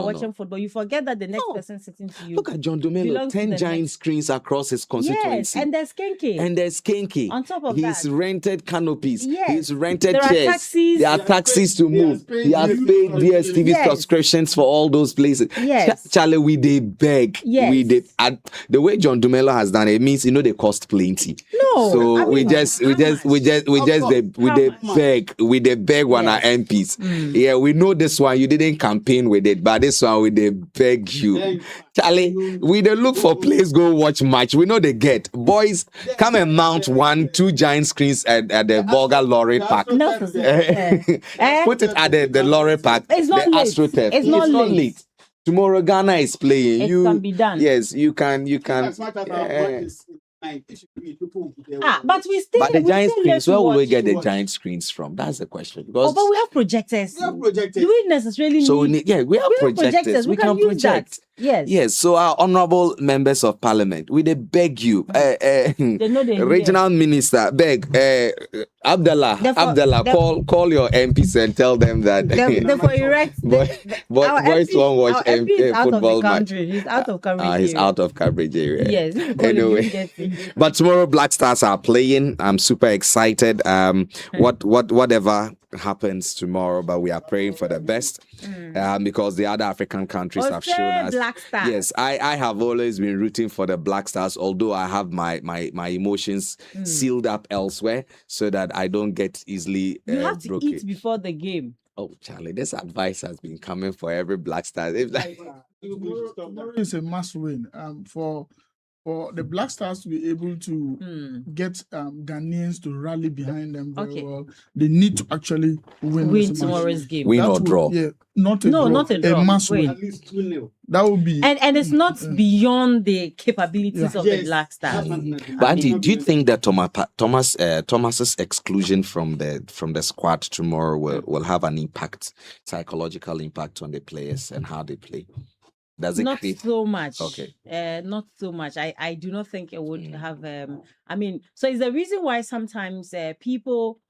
watching football, you forget that the next No. person sitting to you. Look at John Dumelo, belongs to 10 the giant next- screens across his Yes, constituency. and there's Kenke. And there's Kinky. On top of He's that. rented canopies. Yes. He's rented There are chairs. taxis. There are taxis to move. He has paid DSTV Yes. subscriptions for all those places. Yes. Charlie, we they beg. Yes. We they, the way John Dumelo has done it means they cost plenty. No. So I mean, we beg one our MPs. Yeah, we know this one you didn't campaign with it, but this one we they beg you. Charlie, we they look for place, go watch match. We know they get. Boys, come and mount 1-2 giant screens at the Volga Lorry Park. No. Put it at the Lorry Park. It's not the late. AstroTurf. It's not late. Tomorrow Ghana is playing. It can be done. Yes, you can. As much as our practice, But we still. But the we giant still screens, need where to will we watch. get the giant screens from? That's the question. Because But we have projectors. Do we necessarily need? so we have projectors. We can use that. Yes. Yes. So our honourable members of parliament, we they beg you, They know they regional minister, beg, Abdallah, call your MPs and tell them that Therefore, erect. boys won't watch football match. He's out of coverage. He's out of coverage area. Yes. Anyway, but tomorrow Black Stars are playing. I'm super excited. Whatever happens tomorrow, but we are praying for the best because the other African countries have shown us. Black Stars. Yes, I have always been rooting for the Black Stars, although I have my emotions sealed up elsewhere so that I don't get easily You have to broken. eat before the game. Oh, Charlie, this advice has been coming for every Black Star. It's like, Tomorrow is a must win. For the Black Stars to be able to get Ghanaians to rally behind them very well, they need to actually win tomorrow's game. win or draw. Yeah, not a draw. Not a draw. A must win. At least 2-0. That would be. And it's not beyond the capabilities of the Black Stars. But Auntie, do you think that Thomas's exclusion from the squad tomorrow will have an impact, psychological impact on the players and how they play? Does it Not create? so much. Okay. Not so much. I do not think it would have. So it's the reason why sometimes people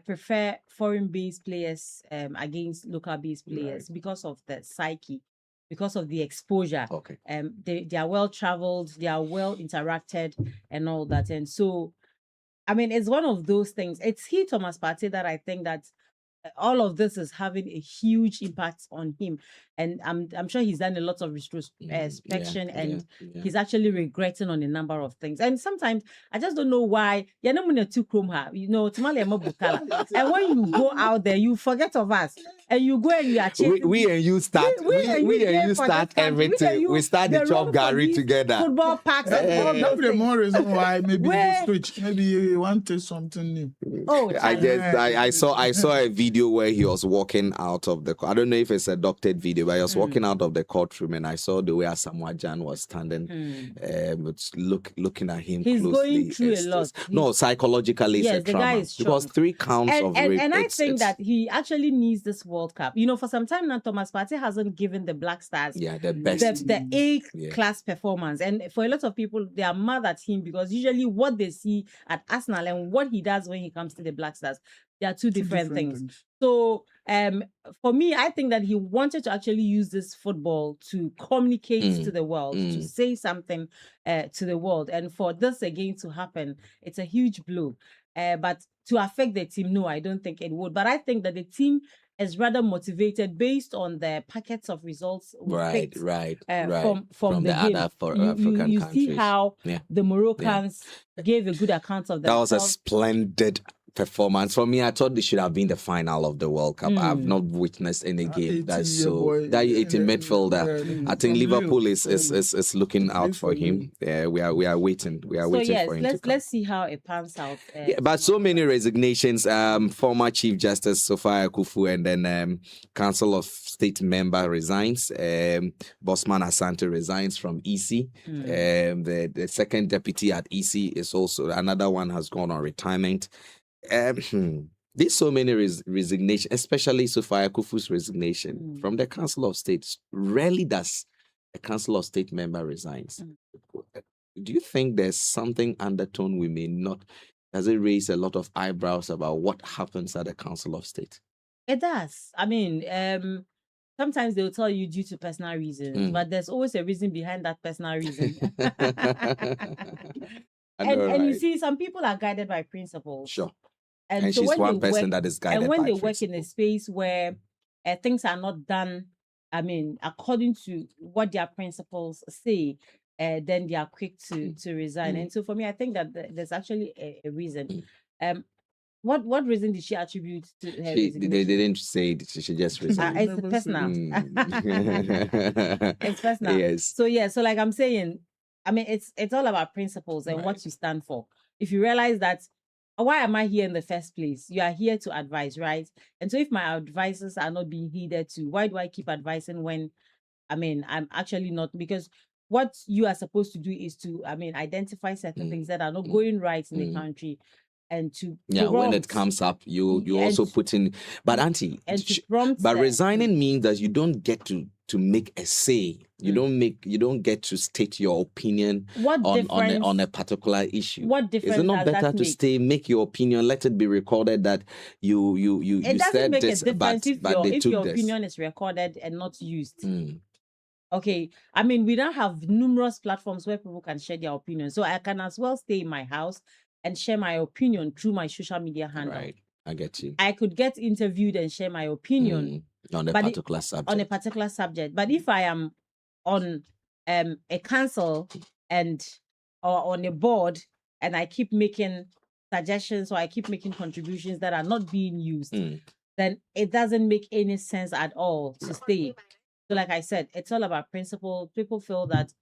prefer foreign-based players against local-based players because of the psyche, because of the exposure. Okay. They are well traveled, they are well interacted, and all that. And so, it's one of those things. It's Thomas Partey that I think that all of this is having a huge impact on him, and I'm sure he's done a lot of inspection and he's actually regretting on a number of things. And sometimes I just don't know why and when you go out there you forget of us and you go and you are chasing we and you start everything. We start the job Gary together. Football parks and all That's those the things. more reason why maybe you switch. Maybe you want to something new. Oh, I saw a video where he was walking out of the. I don't know if it's a doctored video, but he was walking out of the courtroom, and I saw the way Asamoah Gyan was standing, looking at him. He's closely. going through a lot. No, psychologically, it's a the guy trauma is strong. because 3 counts of rape. And I think that he actually needs this World Cup. For some time now, Thomas Partey hasn't given the Black Stars the best, the A-class performance. And for a lot of people, they are mad at him because usually what they see at Arsenal and what he does when he comes to the Black Stars, they are two different things. So for me, I think that he wanted to actually use this football to communicate to the world, to say something to the world. And for this again to happen, it's a huge blow. But to affect the team, no, I don't think it would. But I think that the team is rather motivated based on the packets of results from from the game. other African you countries. see how the Moroccans gave a good account of that was a themselves. splendid performance. For me, I thought this should have been the final of the World Cup. I've not witnessed any game that's so that 18 midfielder. I think Liverpool is looking out for him. We are waiting. We are waiting for him to come. Let's see how it pans out. But so many resignations. Former Chief Justice Sophia Akufu and then Council of State member resigns. Bosman Asante resigns from EC. The second deputy at EC is also another one has gone on retirement. There's so many resignations, especially Sophia Akufu's resignation from the Council of State. Rarely does a Council of State member resigns. Do you think there's something undertone we may not? Does it raise a lot of eyebrows about what happens at the Council of State? It does. sometimes they'll tell you due to personal reasons, but there's always a reason behind that personal reason. And you see, some people are guided by principles. Sure. And so she's one person that is guided by and when they principle. work in a space where things are not done, I mean, according to what their principles say, then they are quick to resign. And so for me, I think that there's actually a reason. What reason did she attribute to her resignation? They didn't say it. She just resigned. It's personal. It's personal. Yes. So like I'm saying, I mean, it's all about principles and what you stand for. If you realize that, why am I here in the first place? You are here to advise, right? And so if my advices are not being heeded to, why do I keep advising when, I mean, I'm actually not? Because what you are supposed to do is to, I mean, identify certain things that are not going right in the country. And to when it comes up, you also put in. But auntie, but resigning means that you don't get to make a say. You don't get to state your opinion on a particular issue. What difference? Is it not better to stay, make your opinion, let it be recorded that you it doesn't said make this, a difference if your this. opinion is recorded and not used. Okay, I mean, we don't have numerous platforms where people can share their opinion, so I can as well stay in my house and share my opinion through my social media handle. Right, I get you. I could get interviewed and share my opinion on a particular subject. But if I am on a council or on a board and I keep making suggestions or I keep making contributions that are not being used, then it doesn't make any sense at all to stay. So like I said, it's all about principle. People feel that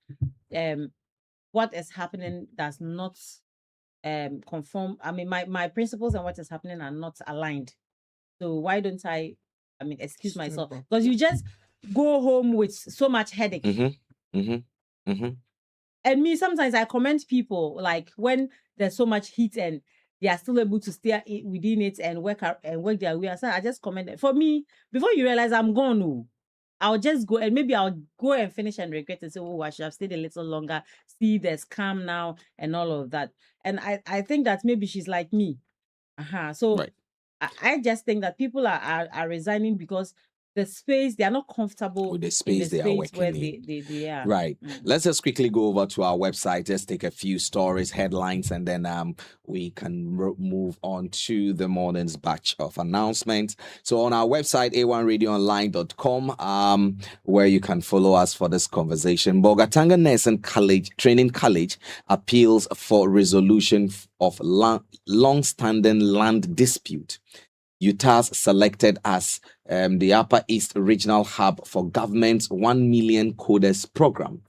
what is happening does not conform. I mean, my principles and what is happening are not aligned. So why don't I mean, excuse myself, because you just go home with so much headache. And me, sometimes I comment people, like when there's so much heat and they are still able to stay within it and work their way. So I just comment. For me, before you realize I'm gone, I'll just go and maybe I'll go and finish and regret and say, oh, I should have stayed a little longer. See, there's calm now and all of that. And I think that maybe she's like me. So right. I just think that people are resigning because the space, they are not comfortable with the space they are working where in. They are. Right. Let's just quickly go over to our website, just take a few stories, headlines, and then we can move on to the morning's batch of announcements. So on our website, a1radioonline.com, where you can follow us for this conversation. Bolgatanga Nursing Training College appeals for resolution of long-standing land dispute. UTAS selected as the Upper East Regional Hub for Government's 1 Million Coders Program.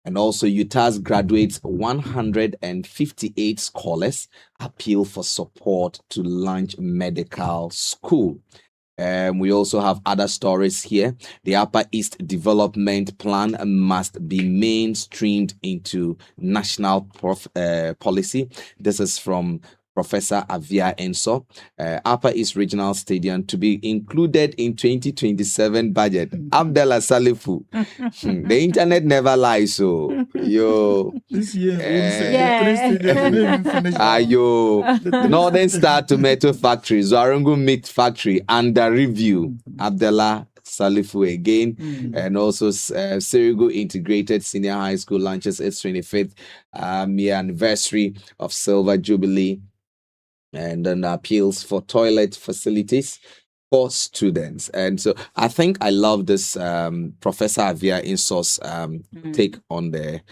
And also UTAS graduates 158 scholars appeal for support to launch medical school. We also have other stories here. The Upper East Development Plan must be mainstreamed into national policy. This is from Professor Avia Enso. Upper East Regional Stadium to be included in 2027 budget. Abdallah Salifu. The internet never lies, so this year Northern Star Tomato Factory, Zwarungu Meat Factory under review. Abdallah Salifu again, and also Sirigu Integrated Senior High School launches its 25th year anniversary of Silver Jubilee, and then appeals for toilet facilities for students. And so I think I love this Professor Avia Enso's take on the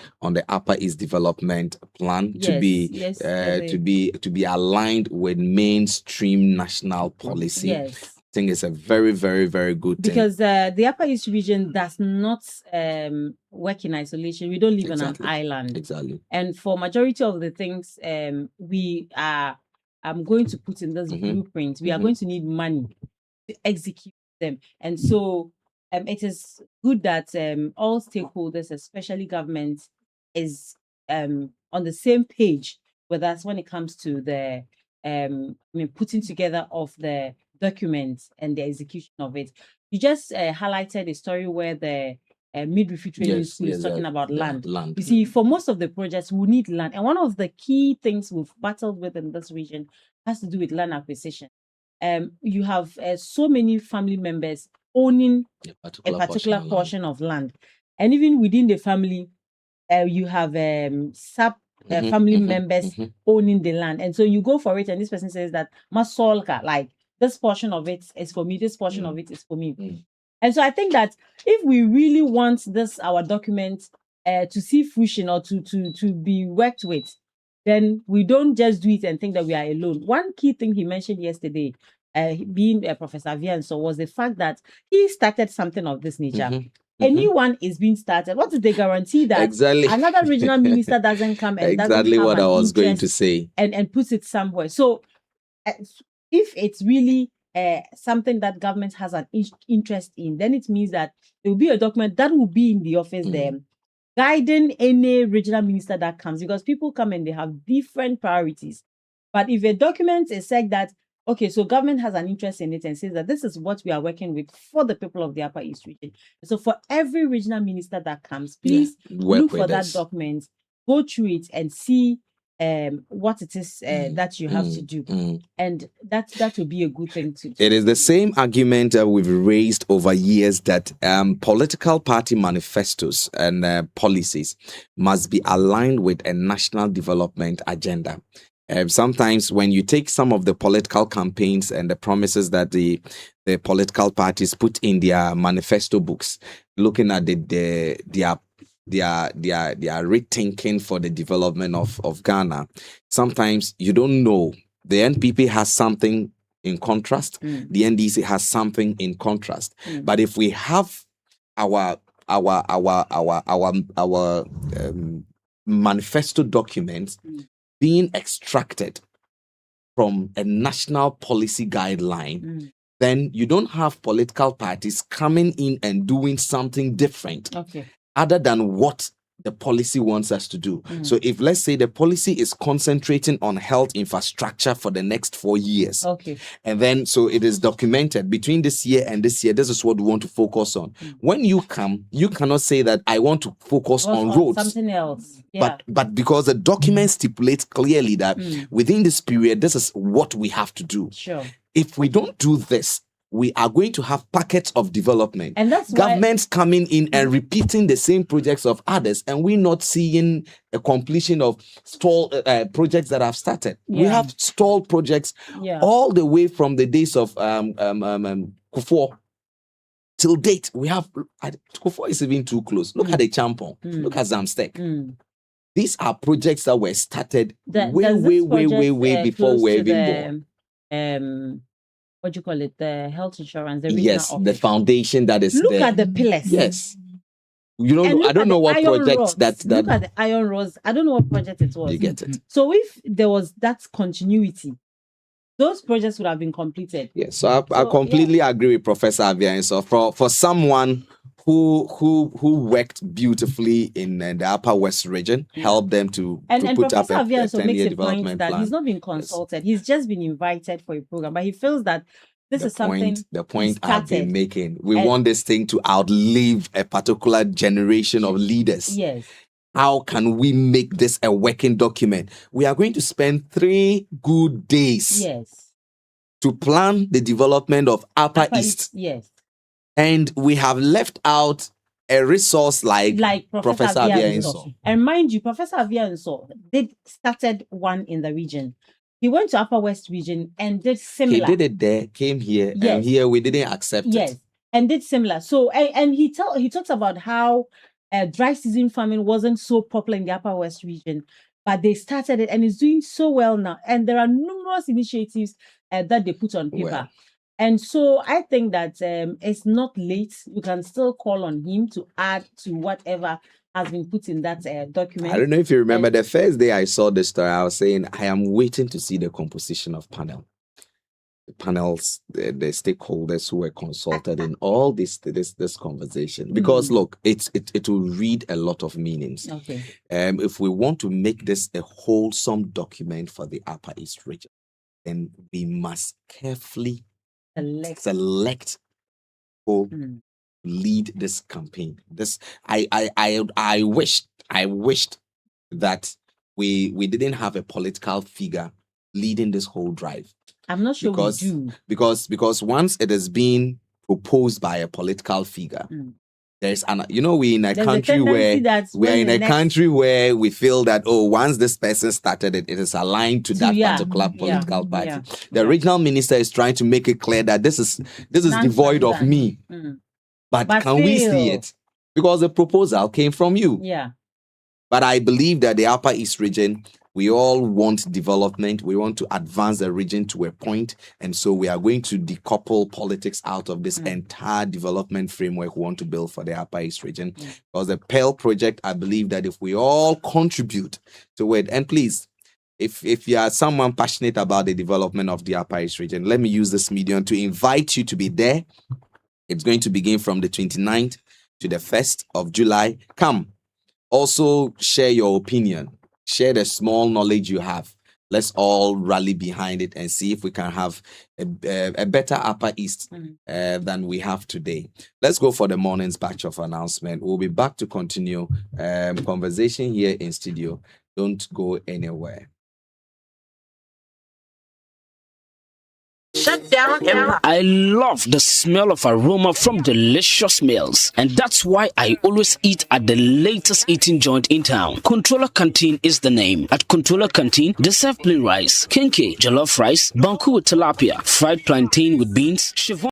Upper East Development Plan to be aligned with mainstream national policy. Yes. I think it's a very, very, very good thing. Because the Upper East region does not work in isolation. We don't live on an island. Exactly. And for majority of the things I'm going to put in this blueprint, we are going to need money to execute them. And so it is good that all stakeholders, especially government, is on the same page with us when it comes to the putting together of the documents and the execution of it. You just highlighted a story where the midwifery training school is talking about land. You see, for most of the projects, we need land. And one of the key things we've battled with in this region has to do with land acquisition. You have so many family members owning A a particular portion of of land. And even within the family, you have family members owning the land. And so you go for it, and this person says that Masolka, like this portion of it is for me, this portion of it is for me. And so I think that if we really want this, our document to see fruition or to be worked with, then we don't just do it and think that we are alone. One key thing he mentioned yesterday, being Professor Avianso, was the fact that he started something of this nature. A new one is being started. What is the guarantee that another regional minister doesn't come and exactly doesn't what have I an was going to interest say and puts it somewhere? So if it's really something that government has an interest in, then it means that there will be a document that will be in the office there, guiding any regional minister that comes, because people come and they have different priorities. But if a document is said that, okay, so government has an interest in it and says that this is what we are working with for the people of the Upper East region. So for every regional minister that comes, please look for that document, go through it and see what it is that you have to do. And that will be a good thing to do. It is the same argument that we've raised over years, that political party manifestos and policies must be aligned with a national development agenda. Sometimes when you take some of the political campaigns and the promises that the political parties put in their manifesto books, looking at their rethinking for the development of Ghana, sometimes you don't know. The NPP has something in contrast. The NDC has something in contrast. But if we have our manifesto documents being extracted from a national policy guideline, then you don't have political parties coming in and doing something different other than what the policy wants us to do. So if, let's say, the policy is concentrating on health infrastructure for the next 4 years, and then so it is documented between this year and this year, this is what we want to focus on. When you come, you cannot say that I want to focus on roads, something else. But because the document stipulates clearly that within this period, this is what we have to do. If we don't do this, we are going to have packets of development. And that's governments coming in and repeating the same projects of others, and we're not seeing a completion of stalled projects that have started. We have stalled projects all the way from the days of Kufuor till date. We have Kufuor is even too close. Look at the Champon. Look at Zamstek. These are projects that were started way before we're even born. What do you call it? The health insurance. The foundation that is Look there. at the pillars. Yes. You don't. I don't know what project that. Look at the iron rods. I don't know what project it was. You get it. So if there was that continuity, those projects would have been completed. Yes. So I completely agree with Professor Avian. So for someone who worked beautifully in the Upper West region, helped them to put up a 10-year development plan. He's not been consulted. He's just been invited for a program, but he feels that this is something. The point I've been making. We want this thing to outlive a particular generation of leaders. Yes. How can we make this a working document? We are going to spend 3 good days to plan the development of Upper East. Yes. And we have left out a resource like Professor Avianso. And mind you, Professor Avianso started one in the region. He went to Upper West region and did similar. He did it there, came here, and here we didn't accept it. And did similar. So, and he talks about how dry season farming wasn't so popular in the Upper West region, but they started it and it's doing so well now. And there are numerous initiatives that they put on paper. Well, and so I think that it's not late. You can still call on him to add to whatever has been put in that document. I don't know if you remember the first day I saw this story, I was saying, I am waiting to see the composition of panel. The panels, the stakeholders who were consulted in all this conversation. Because look, it will read a lot of meanings. Okay. If we want to make this a wholesome document for the Upper East region, then we must carefully select who lead this campaign. This I wished that we didn't have a political figure leading this whole drive. I'm not sure we do. Because once it has been proposed by a political figure. There's we're in a There's country a where that we're in a country where we feel that once this person started it, it is aligned to that particular political party. Yeah. The regional minister is trying to make it clear that this is devoid of me. But can we see it? Because the proposal came from you. Yeah. But I believe that the Upper East region, we all want development. We want to advance the region to a point. And so we are going to decouple politics out of this entire development framework we want to build for the Upper East region. Because the Pearl project, I believe that if we all contribute to it, and please, if you are someone passionate about the development of the Upper East region, let me use this medium to invite you to be there. It's going to begin from the 29th to the 1st of July. Come. Also, share your opinion. Share the small knowledge you have. Let's all rally behind it and see if we can have a better Upper East than we have today. Let's go for the morning's batch of announcement. We'll be back to continue conversation here in studio. Don't go anywhere. Shut down Empire. I love the smell of aroma from delicious meals, and that's why I always eat at the latest eating joint in town. Controller Canteen is the name. At Controller Canteen, they serve plain rice, kenke, jollof rice, banku with tilapia, fried plantain with beans, chiffon